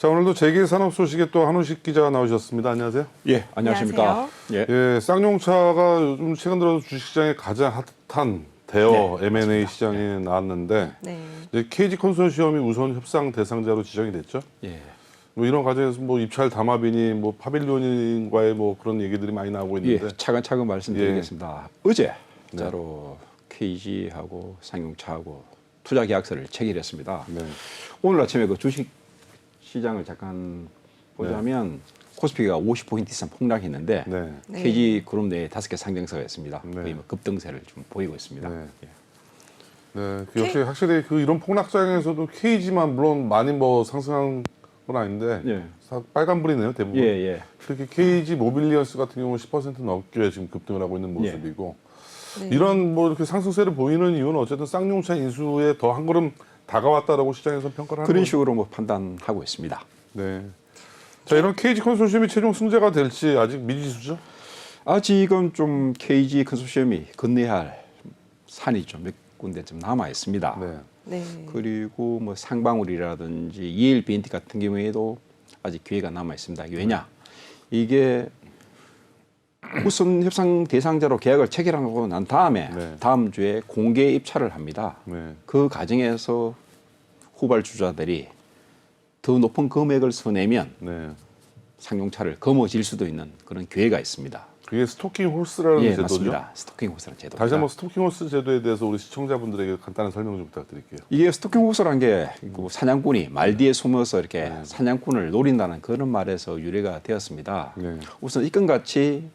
자, 오늘도 재계산업 소식에 또 한우식 기자가 나오셨습니다. 안녕하세요. 예, 안녕하십니까. 예. 예, 쌍용차가 요즘 최근 들어서 주식시장에 가장 핫한 대여 네, M&A 맞습니다. 시장에 나왔는데 네. 이제 KG 컨소시엄이 우선 협상 대상자로 지정이 됐죠. 예. 뭐 이런 과정에서 뭐 입찰 담합이니 뭐 파빌리온과의 뭐 그런 얘기들이 많이 나오고 예, 있는데 차근차근 말씀드리겠습니다. 어제 자로 KG하고 상용차하고 투자 계약서를 체결했습니다. 네. 오늘 아침에 그 주식 시장을 잠깐 보자면 코스피가 50포인트 이상 폭락했는데 네. 네. KG 그룹 내에 5개 상장사가 있습니다. 네. 거의 뭐 급등세를 좀 보이고 있습니다. 네. 예. 네, 그 역시 확실히 그 이런 폭락장에서도 KG만 물론 많이 뭐 상승한 건 아닌데 예. 빨간불이네요 대부분. 예, 예. 특히 KG 모빌리언스 같은 경우는 10% 넘게 지금 급등을 하고 있는 모습이고 네. 이런 뭐 이렇게 상승세를 보이는 이유는 어쨌든 쌍용차 인수에 더 한 걸음 다가왔다라고 시장에서 평가를 하는 그런 거죠. 식으로 뭐 판단하고 있습니다. 네. 자, 이런 KG 컨소시엄이 최종 승자가 될지 아직 미지수죠? 아직은 좀 KG 컨소시엄이 건너야 할 산이 좀 몇 군데 좀 남아 있습니다. 네. 네. 그리고 뭐 상방울이라든지 ELBNT 같은 경우에도 아직 기회가 남아 있습니다. 왜냐? 이게 우선 협상 대상자로 계약을 체결하고 난 다음에 네. 다음 주에 공개 입찰을 합니다. 네. 그 과정에서 후발주자들이 더 높은 금액을 써내면 네. 상용차를 거머쥘 수도 있는 그런 기회가 있습니다. 그게 스토킹 호스라는 예, 제도죠? 맞습니다. 스토킹 호스라는 제도. 다시 한번 스토킹 호스 제도에 대해서 우리 시청자분들에게 간단한 설명 좀 부탁드릴게요. 이게 스토킹 호스라는 게그 사냥꾼이 말 뒤에 숨어서 이렇게 사냥꾼을 노린다는 그런 말에서 유래가 되었습니다. 네. 우선 이건같이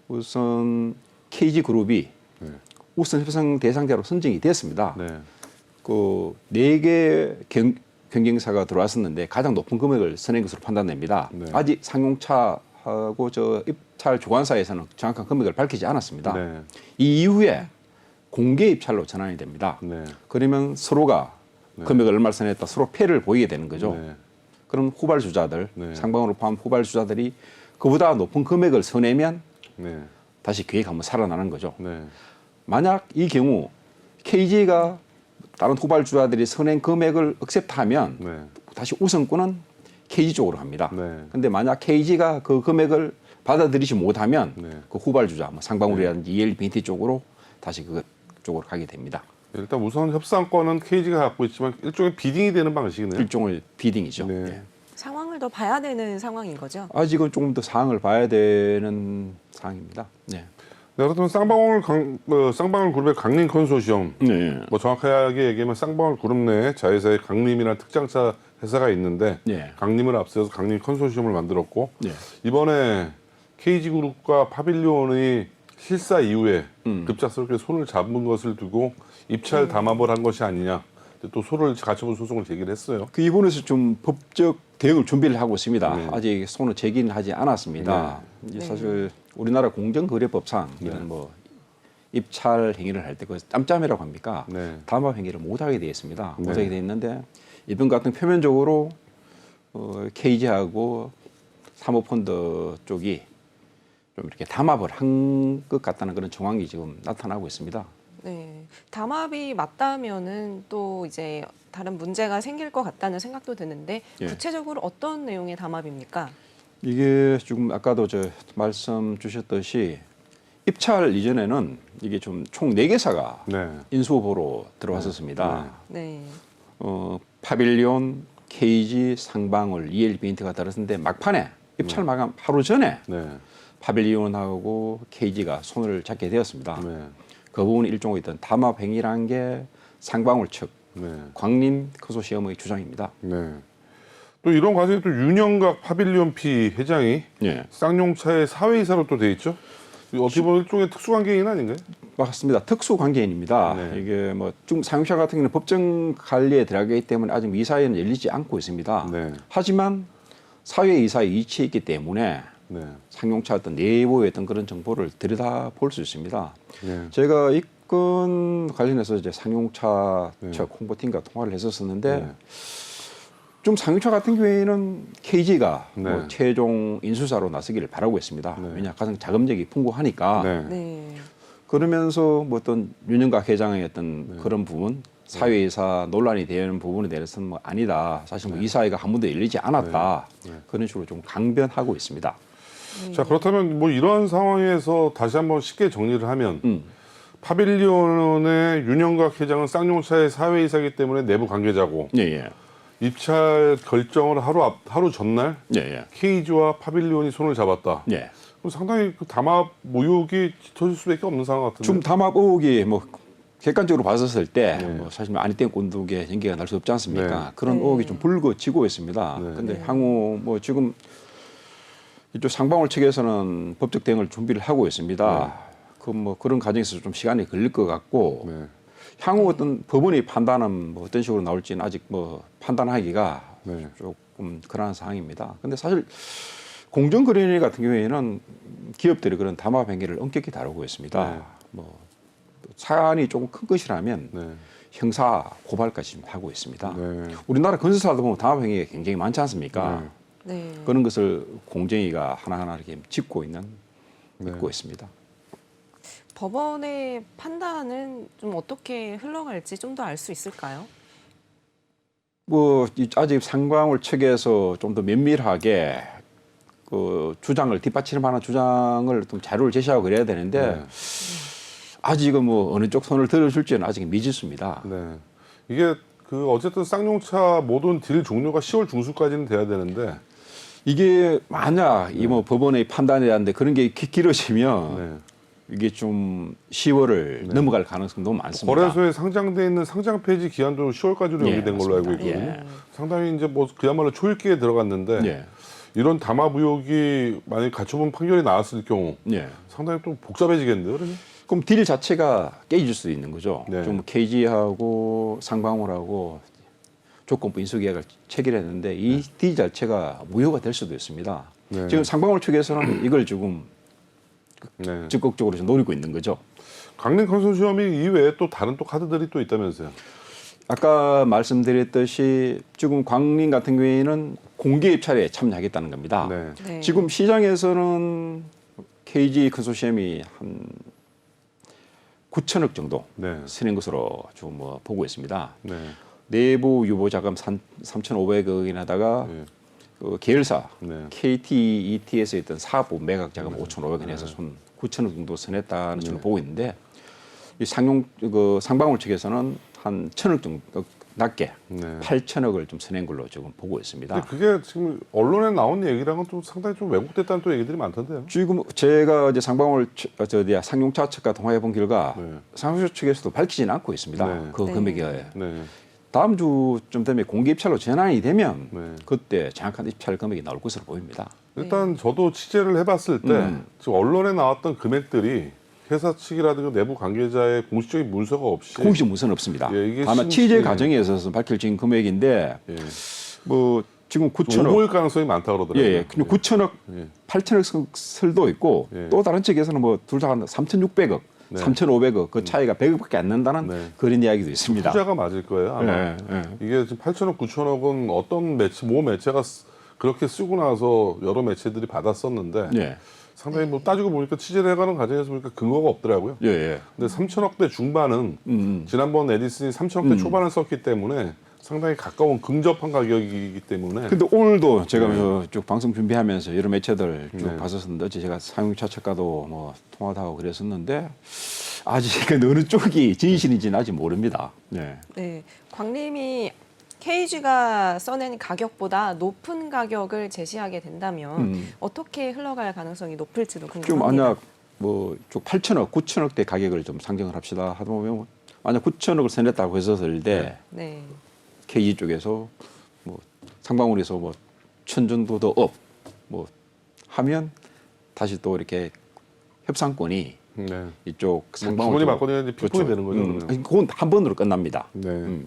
우선 KG 그룹이 네. 우선 협상 대상자로 선정이 됐습니다. 네. 그 4개 경쟁사가 들어왔었는데 가장 높은 금액을 선행 것으로 판단됩니다. 네. 아직 상용차하고 저 입찰 주관사에서는 정확한 금액을 밝히지 않았습니다. 네. 이 이후에 공개 입찰로 전환이 됩니다. 네. 그러면 서로가 금액을 얼마를 선했다 서로 패를 보이게 되는 거죠. 네. 그럼 후발주자들, 네. 상방으로 포함 후발주자들이 그보다 높은 금액을 선내면 네. 다시 기회가 한번 살아나는 거죠. 네. 만약 이 경우 KG가 다른 후발주자들이 선행 금액을 억셉트하면 네. 다시 우선권은 KG 쪽으로 합니다. 네. 근데 만약 KG가 그 금액을 받아들이지 못하면 네. 그 후발주자, 뭐 상방울이라든지 ELBNT 쪽으로 다시 그 쪽으로 가게 됩니다. 일단 우선 협상권은 KG가 갖고 있지만 일종의 비딩이 되는 방식이네요. 일종의 비딩이죠. 네. 예. 상황을 더 봐야 되는 상황인 거죠. 아직은 조금 더 사항을 봐야 되는 사항입니다. 네. 네, 그렇다면 쌍방울 그룹의 강림 컨소시엄, 네. 뭐 정확하게 얘기하면 쌍방울 그룹 내에 자회사의 강림이라는 특장차 회사가 있는데 네. 강림을 앞세워서 강림 컨소시엄을 만들었고 네. 이번에 KG그룹과 파빌리온이 실사 이후에 급작스럽게 손을 잡은 것을 두고 입찰 담합을 한 것이 아니냐 또 소를 가처분 소송을 제기를 했어요. 그 이번에서 좀 법적 대응을 준비를 하고 있습니다. 네. 아직 손을 제기는 하지 않았습니다. 이제 네. 사실 우리나라 공정거래법상 이런 뭐 입찰 행위를 할 때 그 짬짬이라고 합니까? 네. 담합 행위를 못하게 되어 있습니다. 네. 못하게 되어 있는데 이번 같은 표면적으로 KG하고 사모펀드 쪽이 좀 이렇게 담합을 한 것 같다는 그런 정황이 지금 나타나고 있습니다. 네. 담합이 맞다면은 또 이제 다른 문제가 생길 것 같다는 생각도 드는데 예. 구체적으로 어떤 내용의 담합입니까? 이게 지금 아까도 말씀 주셨듯이 입찰 이전에는 이게 좀 총 4개사가 네. 인수 후보로 들어왔었습니다. 네. 파빌리온, KG, 상방울, ELBNT가 들었는데 막판에 입찰 마감 하루 전에 네. 파빌리온하고 KG가 손을 잡게 되었습니다. 네. 그 부분은 일종의 어떤 담합 행위라는 게 상방울 측, 네. 광림 컨소시엄의 주장입니다. 네. 또 이런 과정에 또 윤영각 파빌리온 P 회장이 예. 쌍용차의 사회이사로 또 돼 있죠. 어떻게 보면 일종의 특수관계인 아닌가요? 맞습니다. 특수 관계인입니다. 네. 이게 뭐 좀 상용차 같은 경우는 법정 관리에 들어가기 때문에 아직 이사회는 열리지 않고 있습니다. 네. 하지만 사회이사에 위치해 있기 때문에 네. 상용차 어떤 내부의 어떤 그런 정보를 들여다 볼 수 있습니다. 네. 제가 이 건 관련해서 이제 상용차 네. 측 홍보팀과 통화를 했었었는데 네. 좀 상용차 같은 경우에는 KG가 네. 뭐 최종 인수사로 나서기를 바라고 있습니다. 네. 왜냐 가장 자금력이 풍부하니까. 네. 네. 그러면서 뭐 어떤 윤영각 회장의 어떤 그런 부분 사회이사 논란이 되는 부분에 대해서는 뭐 아니다. 사실 뭐이 사회가 한 번도 열리지 않았다. 그런 식으로 좀 강변하고 있습니다. 자, 그렇다면 뭐 이런 상황에서 다시 한번 쉽게 정리를 하면 파빌리온의 윤영각 회장은 쌍용차의 사회이사이기 때문에 내부 관계자고 예, 예. 입찰 결정을 하루 전날 예, 예. KG와 파빌리온이 손을 잡았다. 예. 그럼 상당히 그 담합 모욕이 짙어질 수밖에 없는 상황 같은데. 좀 담합 의혹이 뭐 객관적으로 봤었을 때 뭐 사실 뭐 아니땐 꼰두게 연기가 날 수 없지 않습니까? 네. 그런 네. 의혹이 좀 불거지고 있습니다. 네. 근데 향후 뭐 지금 이쪽 상방울 측에서는 법적 대응을 준비를 하고 있습니다. 그 뭐 그런 과정에서 좀 시간이 걸릴 것 같고 네. 향후 어떤 법원의 판단은 뭐 어떤 식으로 나올지는 아직 뭐 판단하기가 네. 조금 그러한 상황입니다. 근데 사실 공정거래위원회 같은 경우에는 기업들이 그런 담합 행위를 엄격히 다루고 있습니다. 네. 뭐 사안이 조금 큰 것이라면 네. 형사 고발까지 지금 하고 있습니다. 네. 우리나라 건설사도 보면 담합 행위가 굉장히 많지 않습니까? 네. 그런 것을 공정위가 하나하나 이렇게 짚고 있습니다. 법원의 판단은 좀 어떻게 흘러갈지 좀 더 알 수 있을까요? 뭐 아직 상방울 측에서 좀 더 면밀하게 그 주장을 뒷받침할 만한 주장을 좀 자료를 제시하고 그래야 되는데 네. 아직은 뭐 어느 쪽 손을 들어줄지는 아직 미지수입니다. 네. 이게 그 어쨌든 쌍용차 모든 딜 종료가 10월 중순까지는 돼야 되는데. 이게 만약 이 뭐 법원의 판단에 대한데 그런 게 길어지면 네. 이게 좀 10월을 넘어갈 가능성도 많습니다. 거래소에 상장돼 있는 상장 폐지 기한도 10월까지로 예, 연기된 걸로 알고 맞습니다. 있거든요. 예. 상당히 이제 뭐 그야말로 초읽기에 들어갔는데 예. 이런 담합 의혹이 만약 가처분 판결이 나왔을 경우 예. 상당히 또 복잡해지겠는데요, 그러면? 그럼 딜 자체가 깨질 수도 있는 거죠. 네. 좀 KG하고 상방울하고 조건부 인수계약을 체결했는데 이 딜 자체가 무효가 될 수도 있습니다. 네. 지금 상방울 측에서는 이걸 지금 네. 적극적으로 좀 노리고 있는 거죠. 강릉 컨소시엄이 이외에 또 다른 또 카드들이 또 있다면서요? 아까 말씀드렸듯이 지금 광림 같은 경우에는 공개 입찰에 참여하겠다는 겁니다. 네. 네. 지금 시장에서는 KG 컨소시엄이 한 9천억 정도 네. 쓰는 것으로 지금 뭐 보고 있습니다. 네. 내부 유보 자금 3,500억이나다가 네. 그 계열사 네. KTET에서 있던 사업 매각 자금 5,500원 해서 손 9천억 정도 써냈다는 식으로 보고 있는데 이 상방울 측에서는 한 1,000억 정도 낮게 네. 8천억을 좀 써낸 걸로 지금 보고 있습니다. 근데 그게 지금 언론에 나온 얘기랑은 좀 상당히 좀 왜곡됐다는 또 얘기들이 많던데요. 지금 제가 이제 상용차 측과 통화해 본 결과 네. 상용차 측에서도 밝히지는 않고 있습니다. 네. 그 네. 금액이 네. 다음 주쯤 되면 공개 입찰로 전환이 되면 네. 그때 정확한 입찰 금액이 나올 것으로 보입니다. 일단 저도 취재를 해봤을 때 지금 언론에 나왔던 금액들이 회사 측이라든가 내부 관계자의 공식적인 문서가 없이 공식 문서는 없습니다. 예, 이게 다만 신기- 취재 과정에 있어서 밝혀진 금액인데 예. 뭐 지금 9천억 오보일 가능성이 많다 그러더라고요. 예, 근데 9천억, 예. 8천억 설도 있고 예. 또 다른 측에서는 뭐 둘 다 3,600억, 네. 3,500억 그 차이가 100억밖에 안 난다는 네. 그런 이야기도 있습니다. 투자가 맞을 거예요. 아마. 예, 예. 이게 지금 8천억, 9천억은 어떤 매체, 모 매체가 그렇게 쓰고 나서 여러 매체들이 받았었는데 예, 상당히 뭐 따지고 보니까 취재를 해가는 과정에서 보니까 근거가 없더라고요. 예, 예. 근데 3천억대 중반은 지난번 에디슨이 3천억대 초반을 썼기 때문에 상당히 가까운 근접한 가격이기 때문에 근데 오늘도 제가 쭉 방송 준비하면서 여러 매체들 쭉 네. 봤었는데 어제 제가 상용차 측과도 뭐 통화도 하고 그랬었는데 아직은 어느 쪽이 진실인지는 아직 모릅니다. 네. 네. 광림이 KG가 써낸 가격보다 높은 가격을 제시하게 된다면 어떻게 흘러갈 가능성이 높을지도 좀 궁금합니다. 만약 뭐쪽 8천억, 9천억대 가격을 좀 상정을 합시다. 하다 보면 만약 9천억을 써냈다고 했었을 때 네. KG 쪽에서 뭐 상방울에서 뭐 1,000 정도 더 업 뭐 하면 다시 또 이렇게 협상권이 네. 이쪽 상방울 주머니 쪽- 맞거든요. 이제 피폰이 되는 거죠. 그러면. 그건 한 번으로 끝납니다. 네.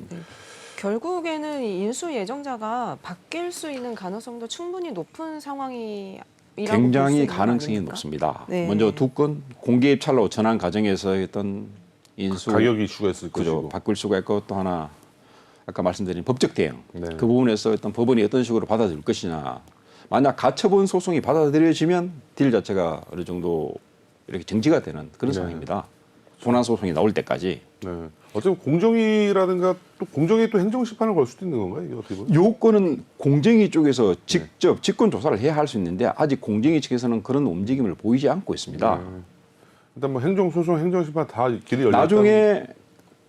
결국에는 이 인수 예정자가 바뀔 수 있는 가능성도 충분히 높은 상황이라고 볼수 굉장히 있는 가능성이 거 아닙니까? 높습니다. 네. 먼저 두 건 공개 입찰로 전환 과정에서 했던 인수 가격 이슈가 있을 그죠 것이고. 바꿀 수가 있고 또 하나 아까 말씀드린 법적 대응 네. 그 부분에서 어떤 법원이 어떤 식으로 받아들일 것이냐 만약 가처분 소송이 받아들여지면 딜 자체가 어느 정도 이렇게 정지가 되는 그런 네. 상황입니다. 소환 소송이 나올 때까지 네. 어차피 공정위라든가 또 공정위 또 행정심판을 걸 수도 있는 건가요? 이게 어떻게 보면? 요건은 공정위 쪽에서 직접 직권 조사를 해야 할 수 있는데 아직 공정위 측에서는 그런 움직임을 보이지 않고 있습니다. 일단 뭐 행정소송, 행정심판 다 길이 열렸다. 나중에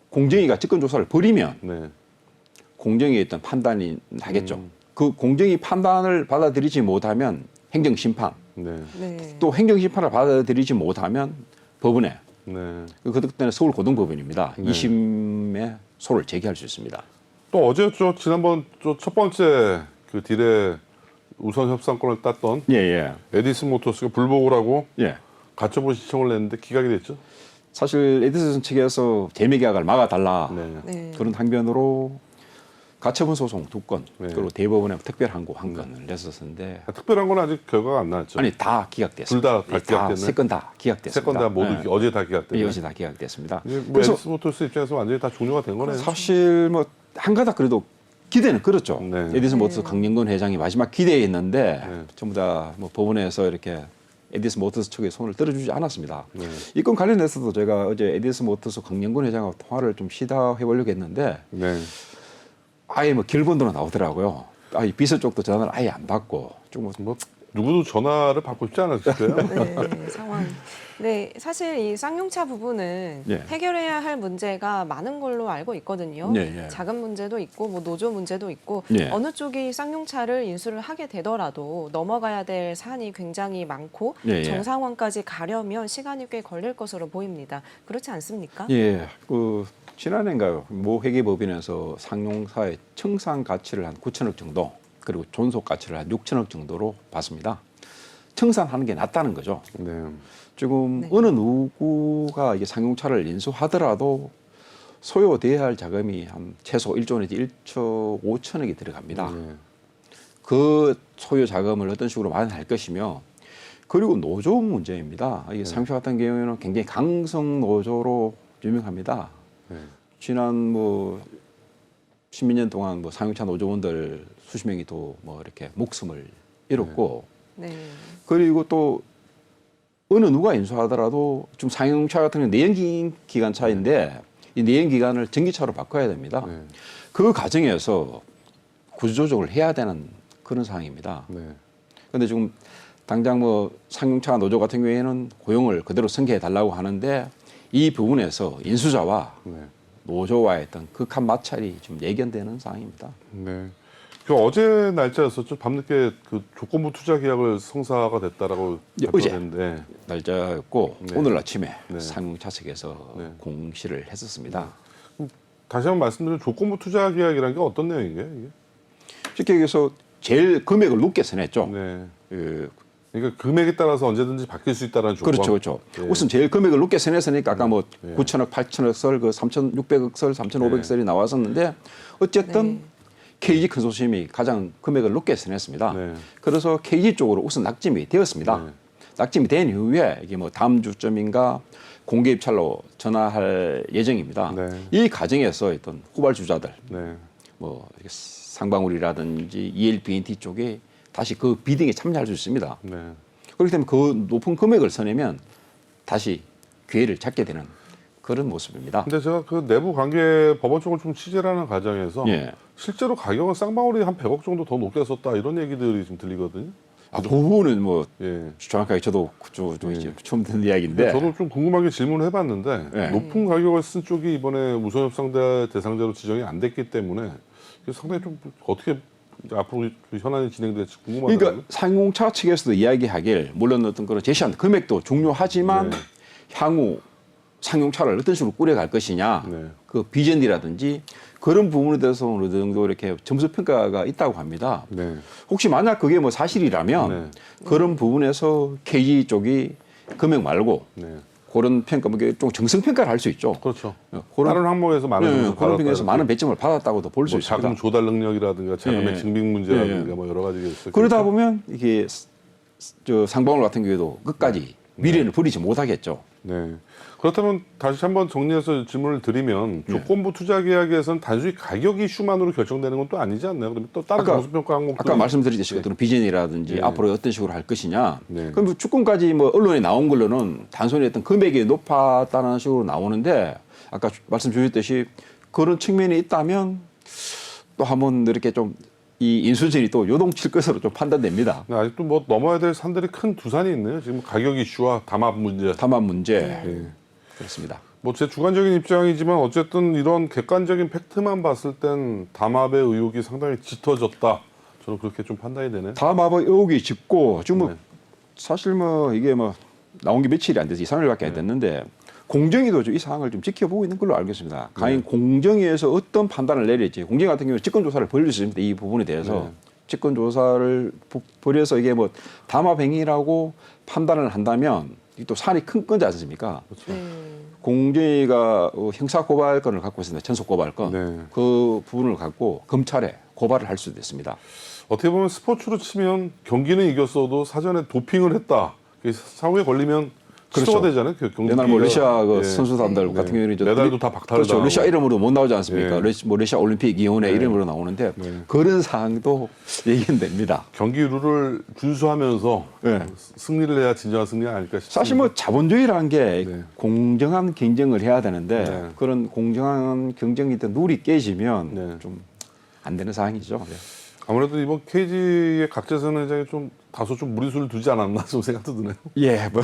공정위가 직권 조사를 벌이면 네. 공정위의 어떤 판단이 나겠죠. 그 공정위 판단을 받아들이지 못하면 행정심판, 네. 네. 또 행정심판을 받아들이지 못하면 법원에 네. 그때는 서울고등법원입니다. 네. 2심에 소를 제기할 수 있습니다. 또 어제였죠. 지난번 첫 번째 그 딜의 우선 협상권을 땄던 예. 에디슨 모터스가 불복을 하고 예. 가처분 신청을 냈는데 기각이 됐죠. 사실 에디슨 측에서 재매계약을 막아달라 네. 네. 그런 항변으로 가처분 소송 2건 네. 그리고 대법원에 특별항고 1건을 냈었는데 특별한 건 아직 결과가 안 나왔죠. 아니 다 기각됐습니다. 둘 다 기각됐네? 세 건 다 기각됐습니다. 세 건 다 모두 네. 어제 다 기각됐네. 예, 어제 다 기각됐습니다. 뭐 그래서 에디슨 모터스 입장에서 완전히 다 종료가 된 거네요. 사실 뭐 한가닥 그래도 기대는 그렇죠. 네. 에디슨 모터스 강영근 회장이 마지막 기대했는데 네. 전부 다 뭐 법원에서 이렇게 에디슨 모터스 측의 손을 들어주지 않았습니다. 네. 이 건 관련해서도 제가 어제 에디슨 모터스 강영근 회장하고 통화를 좀 시도해 보려고 했는데 네. 아예 뭐 결본으로 나오더라고요. 아예 비서 쪽도 전화를 아예 안 받고 좀 뭐 누구도 전화를 받고 싶지 않았을 거예요. 네, 상황. 네, 사실 이 쌍용차 부분은 예. 해결해야 할 문제가 많은 걸로 알고 있거든요. 예. 자금 문제도 있고 뭐 노조 문제도 있고 예. 어느 쪽이 쌍용차를 인수를 하게 되더라도 넘어가야 될 사안이 굉장히 많고 예. 정상화까지 가려면 시간이 꽤 걸릴 것으로 보입니다. 그렇지 않습니까? 예, 그 지난해인가요? 모 회계법인에서 상용사의 청산 가치를 한 9천억 정도 그리고 존속 가치를 한 6천억 정도로 봤습니다. 청산하는 게 낫다는 거죠. 네. 지금 네. 어느 누구가 이게 상용차를 인수하더라도 소요돼야 할 자금이 한 최소 1조 내지 1조 5천억이 들어갑니다. 네. 그 소요 자금을 어떤 식으로 마련할 것이며 그리고 노조 문제입니다. 이게 상용차 같은 경우에는 굉장히 강성 노조로 유명합니다. 네. 지난 뭐 십몇 년 동안 뭐 상용차 노조원들 수십 명이 또 뭐 이렇게 목숨을 잃었고 네. 그리고 또 어느 누가 인수하더라도 좀 상용차 같은 경우는 내연 기관차인데 이 내연 기관을 전기차로 바꿔야 됩니다. 네. 그 과정에서 구조조정을 해야 되는 그런 상황입니다. 네. 그런데 지금 당장 뭐 상용차 노조 같은 경우에는 고용을 그대로 승계해 달라고 하는데 이 부분에서 인수자와 네. 노조와의 어떤 극한 마찰이 좀 예견되는 상황입니다. 네. 그 어제 날짜였었죠. 밤늦게 그 조건부 투자 계약을 성사가 됐다라고 예, 어제. 발표했는데. 날짜였고 네. 오늘 아침에 네. 상용차 측에서 네. 공시를 했었습니다. 다시 한번 말씀드리면 조건부 투자 계약이라는 게 어떤 내용인가요? 이게? 쉽게 얘기해서 제일 금액을 높게 선했죠. 네. 그, 그러니까 금액에 따라서 언제든지 바뀔 수 있다는 조건. 그렇죠. 네. 우선 제일 금액을 높게 선했으니까 아까 뭐 네. 9천억, 8천억 설, 그 3,600억 설, 3,500억 네. 설이 나왔었는데 어쨌든 네. KG 컨소시엄이 가장 금액을 높게 선했습니다. 네. 그래서 KG 쪽으로 우선 낙점이 되었습니다. 네. 낙점이 된 이후에 이게 뭐 다음 주점인가 공개 입찰로 전화할 예정입니다. 네. 이 과정에서 어떤 후발주자들, 네. 뭐 이렇게 상방울이라든지 ELBNT 쪽에 다시 그 비딩에 참여할 수 있습니다. 네. 그렇기 때문에 그 높은 금액을 선내면 다시 기회를 찾게 되는 그런 모습입니다. 근데 제가 그 내부 관계 법원 쪽을 좀 취재하는 과정에서 예. 실제로 가격은 쌍방울이 한 100억 정도 더 높게 썼다 이런 얘기들이 좀 들리거든요. 그 부분은 뭐 예. 정확하게 저도 이제 처음 듣는 근데 이야기인데 저도 좀 궁금하게 질문을 해봤는데 네. 높은 가격을 쓴 쪽이 이번에 우선협상대 대상자로 지정이 안 됐기 때문에 상당히 좀 어떻게 앞으로 그 현안이 진행될지 궁금하더라고요. 그러니까 상용차 측에서도 이야기하길 물론 어떤 그런 제시한 금액도 중요하지만 네. 향후 상용차를 어떤 식으로 꾸려갈 것이냐 네. 그 비전이라든지 그런 부분에 대해서 어느 정도 이렇게 점수 평가가 있다고 합니다. 네. 혹시 만약 그게 뭐 사실이라면 네. 그런 부분에서 KG 쪽이 금액 말고 네. 그런 평가, 뭐 좀 정성 평가를 할 수 있죠. 그렇죠. 그런 다른 항목에서 많은 점수를 그런 받았다 평에서 이렇게. 많은 배점을 받았다고도 볼 수 뭐 있습니다. 자금 조달 능력이라든가 자금의 예. 증빙 문제라든가 예. 뭐 여러 가지가 있어요. 그러다 보면 이게 저 상방울 같은 경우에도 끝까지 미련을 부리지 못하겠죠. 네. 그렇다면 다시 한번 정리해서 질문을 드리면 네. 조건부 투자 계약에서는 단순히 가격 이슈만으로 결정되는 건 또 아니지 않나요? 그러면 또 다른 아까- 정수평가 항목도 아까 말씀드렸듯이 어떤 비전이라든지 네. 앞으로 어떤 식으로 할 것이냐. 네. 그럼 뭐 주권까지 뭐 언론에 나온 걸로는 단순히 어떤 금액이 높았다는 식으로 나오는데 아까 말씀 주셨듯이 그런 측면이 있다면 또 한번 이렇게 좀 이 인수진이 또 요동칠 것으로 좀 판단됩니다. 근데 아직도 뭐 넘어야 될 산들이 큰 두 산이 있네요. 지금 가격 이슈와 담합 문제. 담합 문제 예. 그렇습니다. 뭐 제 주관적인 입장이지만 어쨌든 이런 객관적인 팩트만 봤을 땐 담합의 의혹이 상당히 짙어졌다. 저는 그렇게 좀 판단이 되네. 담합의 의혹이 짙고 지금 뭐 네. 사실 뭐 이게 뭐 나온 게 며칠이 안 돼서 2~3일밖에 안 됐는데 공정위도 이 사항을 좀 지켜보고 있는 걸로 알고 있습니다. 과연 공정위에서 어떤 판단을 내릴지 공정위 같은 경우는 직권 조사를 벌일 수 있습니다. 이 부분에 대해서 네. 직권 조사를 벌여서 이게 뭐 담합 행위라고 판단을 한다면 이게 또 산이 큰 건지 않습니까? 공정위가 형사 고발권을 갖고 있습니다. 전속 고발권. 네. 그 부분을 갖고 검찰에 고발을 할 수도 있습니다. 어떻게 보면 스포츠로 치면 경기는 이겼어도 사전에 도핑을 했다. 사후에 걸리면 취소가 그렇죠. 되잖아요. 그 경기가. 옛날 뭐 러시아 그 예. 선수단들 네. 같은 경우는 메달도 다 박탈을 그렇죠. 당하고. 러시아 이름으로 못 나오지 않습니까? 네. 뭐 러시아 올림픽 위원회 네. 이름으로 나오는데 네. 그런 사항도 얘기는 됩니다. 경기 룰을 준수하면서 네. 승리를 해야 진정한 승리 아닐까 싶습니다. 사실 뭐 자본주의라는 게 네. 공정한 경쟁을 해야 되는데 네. 그런 공정한 경쟁이든 룰이 깨지면 네. 좀 안 되는 사항이죠. 네. 아무래도 이번 KG의 각재선 회장이 좀 다소 좀 무리수를 두지 않았나 좀 생각도 드네요. 예, 뭐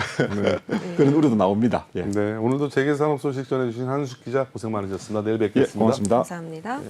그런 우려도 나옵니다. 예. 네, 오늘도 재계산업 소식 전해주신 한숙 기자 고생 많으셨습니다. 내일 예, 뵙겠습니다. 고맙습니다. 감사합니다. 네.